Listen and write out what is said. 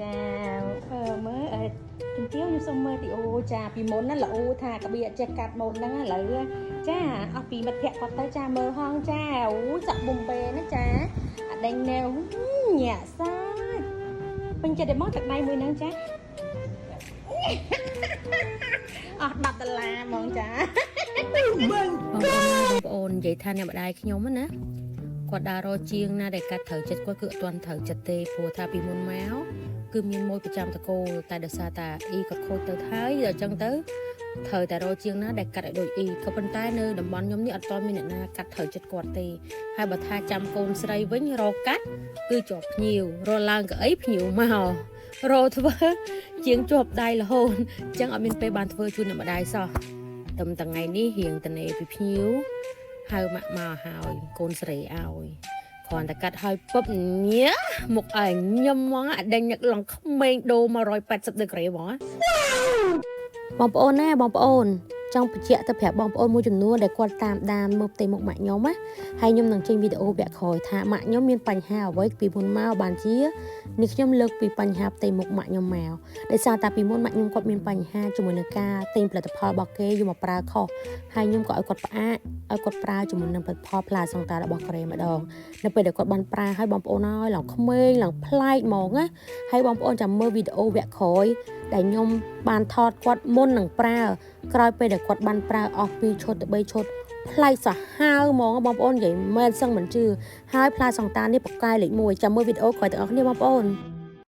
ចាមើលជំទាវខ្ញុំសុំមើលទីអូចាពីមុនណាល្អថាកបៀចេះកាត់ម៉ូតហ្នឹងឥឡូវចាអស់ពីមិត្តភក្តិគាត់ទៅចាមើលហងចាអូសាក់បំពេណាចាអដេញណែវញាក់សាច់ពេញចិត្តតែមកទឹកដៃមួយហ្នឹងចាអស់$10ហ្មងចាបងប្អូននិយាយថាអ្នកម្ដាយខ្ញុំណាគាត់ដើររកជាងណាដែលកាត់ត្រូវចិត្តគាត់គឺអត់ទាន់ត្រូវចិត្តទេព្រោះថាពីមុនមកគឺមានមួយប្រចាំតកូលតែដោយសារតាអ៊ីគាត់ខូចទៅហើយដល់អញ្ចឹងទៅត្រូវតែរកជាងណាដែលកាត់ឲ្យដូចអ៊ីក៏ប៉ុន្តែនៅតំបន់ខ្ញុំនេះអត់ទាន់មានអ្នកណាកាត់ត្រូវចិត្តគាត់ទេហើយបើថាចាំកូនស្រីវិញរកកាត់គឺជាប់ភ្ញៀវរឡើងកៅអីភ្ញៀវមករកធ្វើជាងជាប់ដៃរហូតអញ្ចឹងអត់មានពេលបានធ្វើជូនអ្នកម្ដាយសោះតែថ្ងៃនេះរៀងតនេពីភ្ញៀវហៅម៉ាក់មកហើយកូនស្រីឲ្យគ្រាន់តែកាត់ឲ្យពឹបញ៉ាមុខឲ្យញឹមហ្មងអដេញនឹកឡងក្មេងដូរ180ដឺក្រេហ្មងបងប្អូនណាបងប្អូនចង់បញ្ជាក់ទៅប្រាប់បងប្អូនមួយចំនួនដែលគាត់តាមដានមើលផ្ទៃមុខម៉ាក់ខ្ញុំណាហើយខ្ញុំនឹងចេញវីដេអូវគ្គក្រោយថាម៉ាក់ខ្ញុំមានបញ្ហាអ្វីពីមុនមកបានជានេះខ្ញុំលើកពីបញ្ហាផ្ទៃមុខម៉ាក់ខ្ញុំមកដោយសារតែពីមុនម៉ាក់ខ្ញុំគាត់មានបញ្ហាជាមួយនឹងការទិញផលិតផលរបស់គេយកមកប្រើខុសហើយខ្ញុំក៏ឲ្យគាត់ផ្អាកឲ្យគាត់ប្រើជាមួយនឹងផលិតផលផ្លាសង្តារបស់កូរ៉េម្ដងនៅពេលដែលគាត់បានប្រើឲ្យបងប្អូនហើយឡើងក្មេងឡើងប្លែកហ្មងណាហើយបងប្អូនចាំមើលវីដេអូវគ្គក្រោយដែលខ្ញុំបានថតគាត់មុននឹងប្រើក្រោយពេលដែលគាត់បានប្រើអស់2ឈុតទៅ3ឈុតផ្លែកសាហាវហ្មងបងប្អូននិយាយមែនសឹងមិនជឿហើយផ្លែសង្តាននេះបកកាយលេខ1ចាំមើលវីដេអូក្រោយទាំងអស់គ្នាបងប្អូន